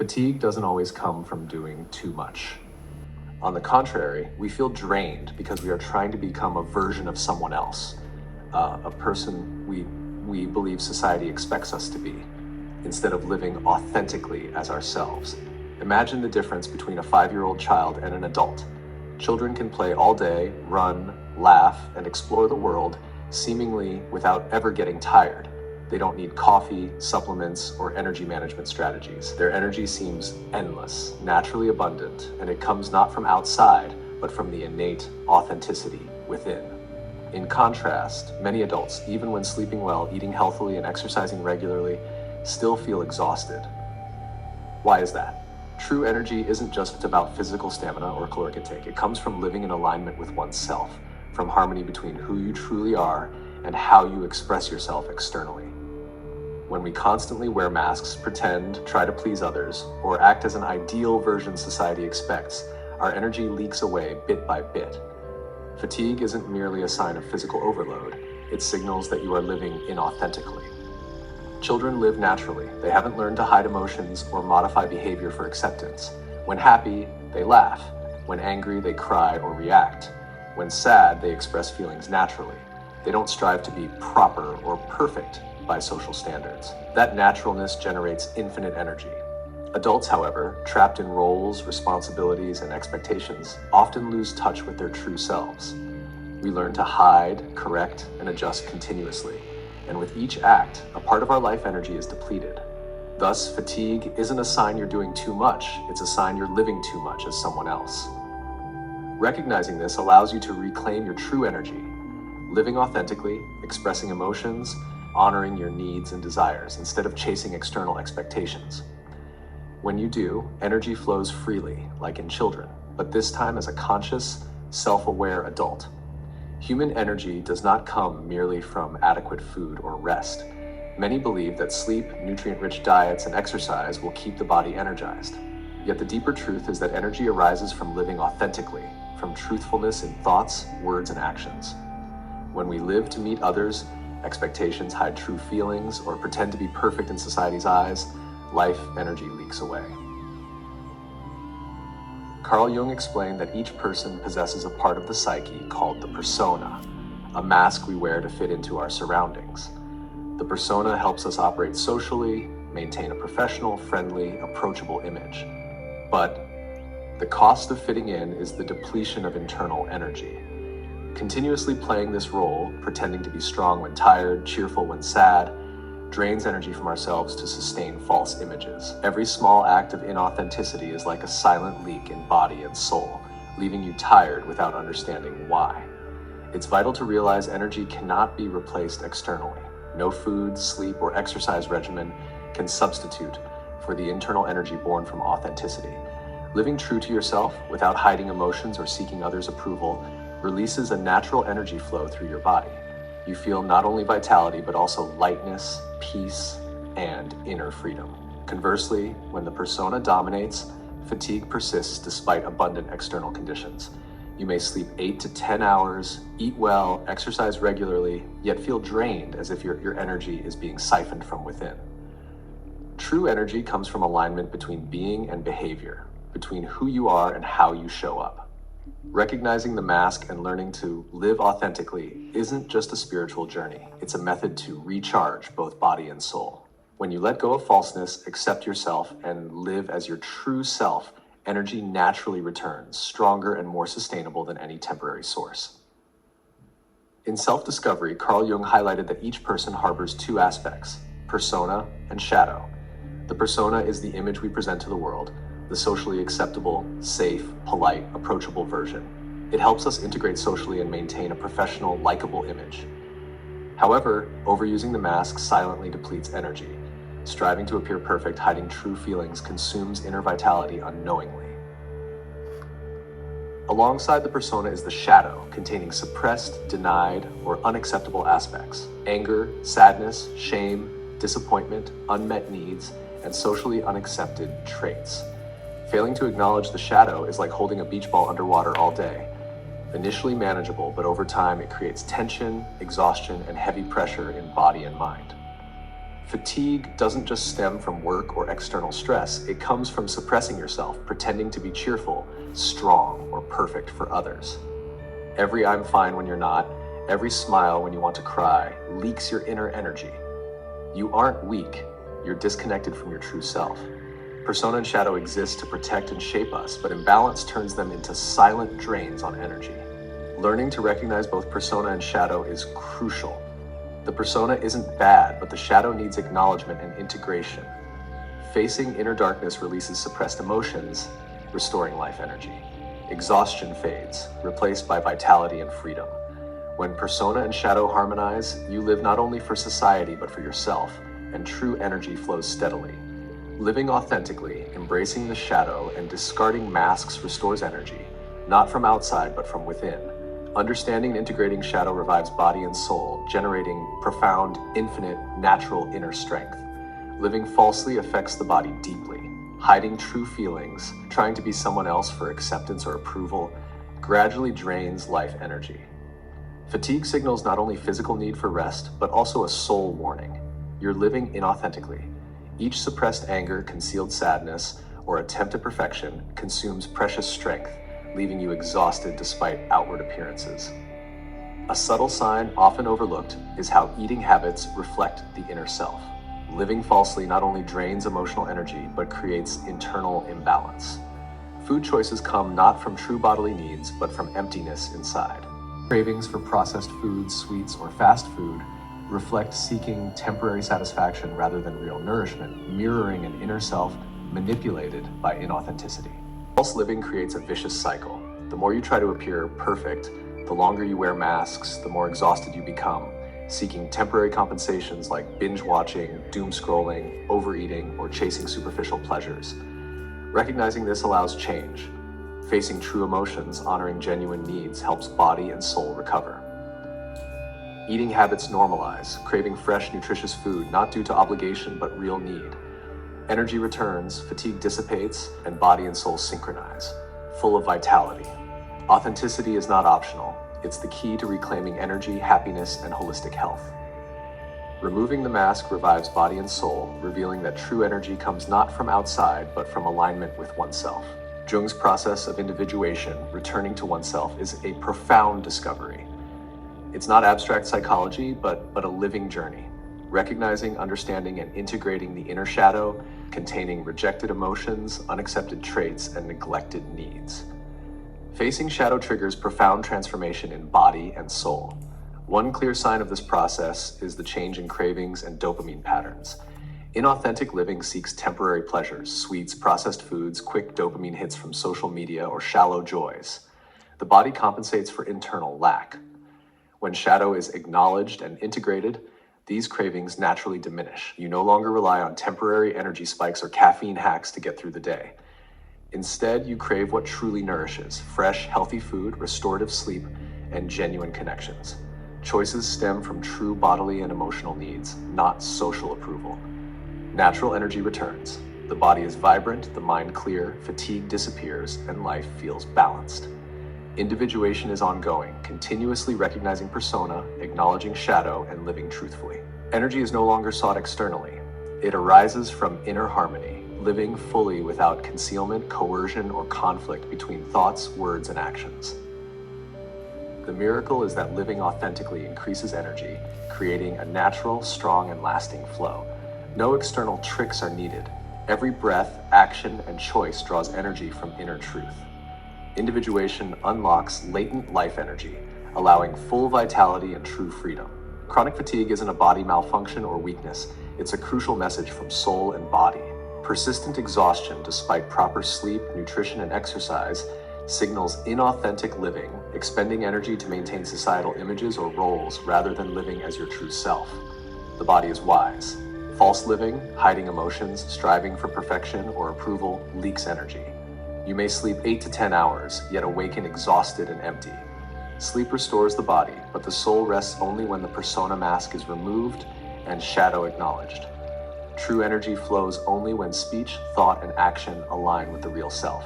Fatigue doesn't always come from doing too much. On the contrary, we feel drained because we are trying to become a version of someone else, a person we believe society expects us to be, instead of living authentically as ourselves. Imagine the difference between a 5-year-old child and an adult. Children can play all day, run, laugh, and explore the world, seemingly without ever getting tired. They don't need coffee, supplements, or energy management strategies. Their energy seems endless, naturally abundant, and it comes not from outside, but from the innate authenticity within. In contrast, many adults, even when sleeping well, eating healthily, and exercising regularly, still feel exhausted. Why is that? True energy isn't just about physical stamina or caloric intake. It comes from living in alignment with oneself, from harmony between who you truly are and how you express yourself externally. When we constantly wear masks, pretend, try to please others, or act as an ideal version society expects, our energy leaks away bit by bit. Fatigue isn't merely a sign of physical overload. It signals that you are living inauthentically. Children live naturally. They haven't learned to hide emotions or modify behavior for acceptance. When happy, they laugh. When angry, they cry or react. When sad, they express feelings naturally. They don't strive to be proper or perfect by social standards. That naturalness generates infinite energy. Adults, however, trapped in roles, responsibilities, and expectations, often lose touch with their true selves. We learn to hide, correct, and adjust continuously. And with each act, a part of our life energy is depleted. Thus, fatigue isn't a sign you're doing too much, it's a sign you're living too much as someone else. Recognizing this allows you to reclaim your true energy, living authentically, expressing emotions, honoring your needs and desires instead of chasing external expectations. When you do, energy flows freely, like in children, but this time as a conscious, self-aware adult. Human energy does not come merely from adequate food or rest. Many believe that sleep, nutrient-rich diets, and exercise will keep the body energized. Yet the deeper truth is that energy arises from living authentically, from truthfulness in thoughts, words, and actions. When we live to meet others, expectations hide true feelings, or pretend to be perfect in society's eyes, life energy leaks away. Carl Jung explained that each person possesses a part of the psyche called the persona, a mask we wear to fit into our surroundings. The persona helps us operate socially, maintain a professional, friendly, approachable image. But the cost of fitting in is the depletion of internal energy. Continuously playing this role, pretending to be strong when tired, cheerful when sad, drains energy from ourselves to sustain false images. Every small act of inauthenticity is like a silent leak in body and soul, leaving you tired without understanding why. It's vital to realize energy cannot be replaced externally. No food, sleep, or exercise regimen can substitute for the internal energy born from authenticity. Living true to yourself without hiding emotions or seeking others' approval releases a natural energy flow through your body. You feel not only vitality, but also lightness, peace, and inner freedom. Conversely, when the persona dominates, fatigue persists despite abundant external conditions. You may sleep 8 to 10 hours, eat well, exercise regularly, yet feel drained as if your energy is being siphoned from within. True energy comes from alignment between being and behavior, between who you are and how you show up. Recognizing the mask and learning to live authentically isn't just a spiritual journey. It's a method to recharge both body and soul. When you let go of falseness, accept yourself, and live as your true self, energy naturally returns, stronger and more sustainable than any temporary source. In self-discovery, Carl Jung highlighted that each person harbors two aspects, persona and shadow. The persona is the image we present to the world, the socially acceptable, safe, polite, approachable version. It helps us integrate socially and maintain a professional, likable image. However, overusing the mask silently depletes energy. Striving to appear perfect, hiding true feelings, consumes inner vitality unknowingly. Alongside the persona is the shadow, containing suppressed, denied, or unacceptable aspects. Anger, sadness, shame, disappointment, unmet needs, and socially unaccepted traits. Failing to acknowledge the shadow is like holding a beach ball underwater all day. Initially manageable, but over time it creates tension, exhaustion, and heavy pressure in body and mind. Fatigue doesn't just stem from work or external stress, it comes from suppressing yourself, pretending to be cheerful, strong, or perfect for others. Every "I'm fine" when you're not, every smile when you want to cry, leaks your inner energy. You aren't weak, you're disconnected from your true self. Persona and shadow exist to protect and shape us, but imbalance turns them into silent drains on energy. Learning to recognize both persona and shadow is crucial. The persona isn't bad, but the shadow needs acknowledgement and integration. Facing inner darkness releases suppressed emotions, restoring life energy. Exhaustion fades, replaced by vitality and freedom. When persona and shadow harmonize, you live not only for society but for yourself, and true energy flows steadily. Living authentically, embracing the shadow, and discarding masks restores energy, not from outside but from within. Understanding and integrating shadow revives body and soul, generating profound, infinite, natural inner strength. Living falsely affects the body deeply. Hiding true feelings, trying to be someone else for acceptance or approval, gradually drains life energy. Fatigue signals not only physical need for rest, but also a soul warning. You're living inauthentically. Each suppressed anger, concealed sadness, or attempt at perfection consumes precious strength, leaving you exhausted despite outward appearances. A subtle sign, often overlooked, is how eating habits reflect the inner self. Living falsely not only drains emotional energy, but creates internal imbalance. Food choices come not from true bodily needs, but from emptiness inside. Cravings for processed foods, sweets, or fast food reflect seeking temporary satisfaction rather than real nourishment, mirroring an inner self manipulated by inauthenticity. False living creates a vicious cycle. The more you try to appear perfect, the longer you wear masks, the more exhausted you become, seeking temporary compensations like binge watching, doom scrolling, overeating, or chasing superficial pleasures. Recognizing this allows change. Facing true emotions, honoring genuine needs, helps body and soul recover. Eating habits normalize, craving fresh, nutritious food, not due to obligation but real need. Energy returns, fatigue dissipates, and body and soul synchronize, full of vitality. Authenticity is not optional. It's the key to reclaiming energy, happiness, and holistic health. Removing the mask revives body and soul, revealing that true energy comes not from outside, but from alignment with oneself. Jung's process of individuation, returning to oneself, is a profound discovery. It's not abstract psychology, but a living journey. Recognizing, understanding, and integrating the inner shadow, containing rejected emotions, unaccepted traits, and neglected needs. Facing shadow triggers profound transformation in body and soul. One clear sign of this process is the change in cravings and dopamine patterns. Inauthentic living seeks temporary pleasures, sweets, processed foods, quick dopamine hits from social media, or shallow joys. The body compensates for internal lack. When shadow is acknowledged and integrated, these cravings naturally diminish. You no longer rely on temporary energy spikes or caffeine hacks to get through the day. Instead, you crave what truly nourishes: fresh, healthy food, restorative sleep, and genuine connections. Choices stem from true bodily and emotional needs, not social approval. Natural energy returns. The body is vibrant, the mind clear, fatigue disappears, and life feels balanced. Individuation is ongoing, continuously recognizing persona, acknowledging shadow, and living truthfully. Energy is no longer sought externally. It arises from inner harmony, living fully without concealment, coercion, or conflict between thoughts, words, and actions. The miracle is that living authentically increases energy, creating a natural, strong, and lasting flow. No external tricks are needed. Every breath, action, and choice draws energy from inner truth. Individuation unlocks latent life energy, allowing full vitality and true freedom. Chronic fatigue isn't a body malfunction or weakness. It's a crucial message from soul and body. Persistent exhaustion, despite proper sleep, nutrition, and exercise, signals inauthentic living, expending energy to maintain societal images or roles rather than living as your true self. The body is wise. False living, hiding emotions, striving for perfection or approval, leaks energy. You may sleep 8 to 10 hours, yet awaken exhausted and empty. Sleep restores the body, but the soul rests only when the persona mask is removed and shadow acknowledged. True energy flows only when speech, thought, and action align with the real self.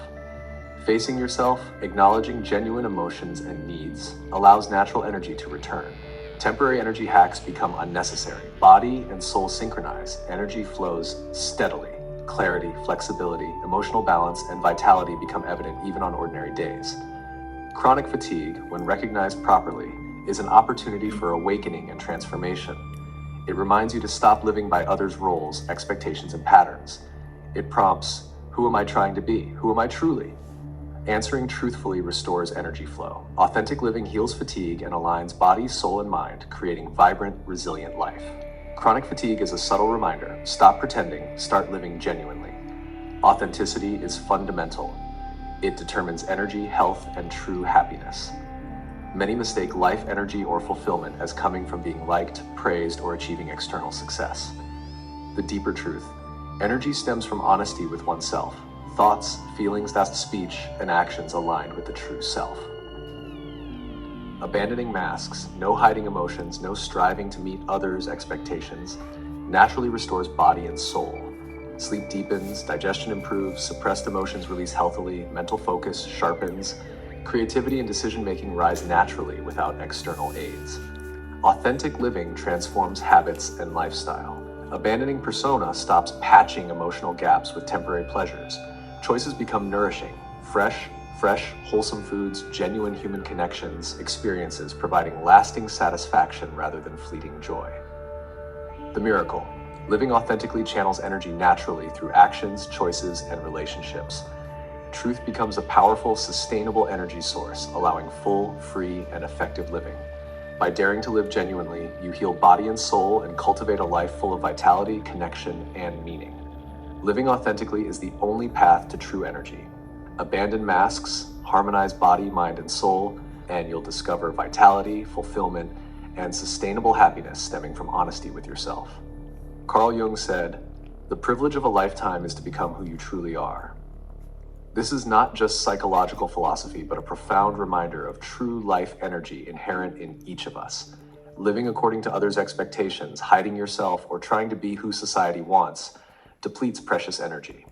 Facing yourself, acknowledging genuine emotions and needs, allows natural energy to return. Temporary energy hacks become unnecessary. Body and soul synchronize. Energy flows steadily. Clarity, flexibility, emotional balance, and vitality become evident even on ordinary days. Chronic fatigue, when recognized properly, is an opportunity for awakening and transformation. It reminds you to stop living by others' roles, expectations, and patterns. It prompts, who am I trying to be? Who am I truly? Answering truthfully restores energy flow. Authentic living heals fatigue and aligns body, soul, and mind, creating vibrant, resilient life. Chronic fatigue is a subtle reminder. Stop pretending, start living genuinely. Authenticity is fundamental. It determines energy, health, and true happiness. Many mistake life energy or fulfillment as coming from being liked, praised, or achieving external success. The deeper truth: energy stems from honesty with oneself. Thoughts, feelings, speech, and actions aligned with the true self. Abandoning masks, no hiding emotions, no striving to meet others' expectations, naturally restores body and soul. Sleep deepens, digestion improves, suppressed emotions release healthily, mental focus sharpens, creativity and decision-making rise naturally without external aids. Authentic living transforms habits and lifestyle. Abandoning persona stops patching emotional gaps with temporary pleasures. Choices become nourishing, fresh, wholesome foods, genuine human connections, experiences providing lasting satisfaction rather than fleeting joy. The miracle: living authentically channels energy naturally through actions, choices, and relationships. Truth becomes a powerful, sustainable energy source, allowing full, free, and effective living. By daring to live genuinely, you heal body and soul and cultivate a life full of vitality, connection, and meaning. Living authentically is the only path to true energy. Abandon masks, harmonize body, mind, and soul, and you'll discover vitality, fulfillment, and sustainable happiness stemming from honesty with yourself. Carl Jung said, "The privilege of a lifetime is to become who you truly are." This is not just psychological philosophy, but a profound reminder of true life energy inherent in each of us. Living according to others' expectations, hiding yourself, or trying to be who society wants depletes precious energy.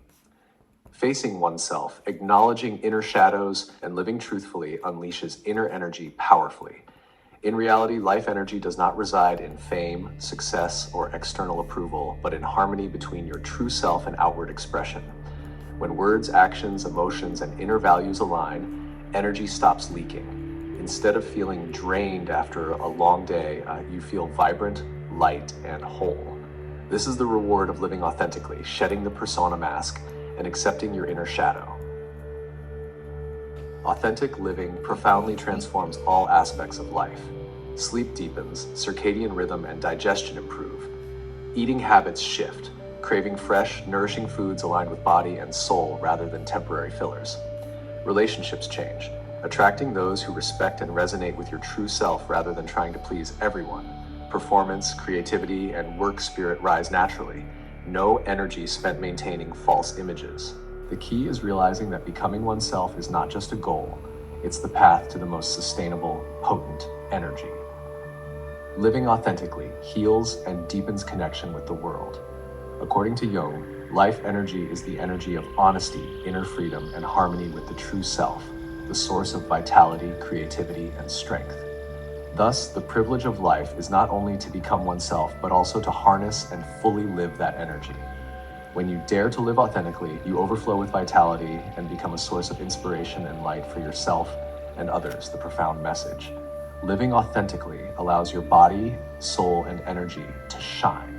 Facing oneself, acknowledging inner shadows, and living truthfully unleashes inner energy powerfully. In reality, life energy does not reside in fame, success, or external approval, but in harmony between your true self and outward expression. When words, actions, emotions, and inner values align, energy stops leaking. Instead of feeling drained after a long day, you feel vibrant, light, and whole. This is the reward of living authentically, shedding the persona mask, and accepting your inner shadow. Authentic living profoundly transforms all aspects of life. Sleep deepens, circadian rhythm and digestion improve. Eating habits shift, craving fresh, nourishing foods aligned with body and soul rather than temporary fillers. Relationships change, attracting those who respect and resonate with your true self rather than trying to please everyone. Performance, creativity, and work spirit rise naturally. No energy spent maintaining false images. The key is realizing that becoming oneself is not just a goal, it's the path to the most sustainable, potent energy. Living authentically heals and deepens connection with the world. According to Jung, life energy is the energy of honesty, inner freedom, and harmony with the true self, the source of vitality, creativity, and strength. Thus, the privilege of life is not only to become oneself, but also to harness and fully live that energy. When you dare to live authentically, you overflow with vitality and become a source of inspiration and light for yourself and others. The profound message: living authentically allows your body, soul, and energy to shine.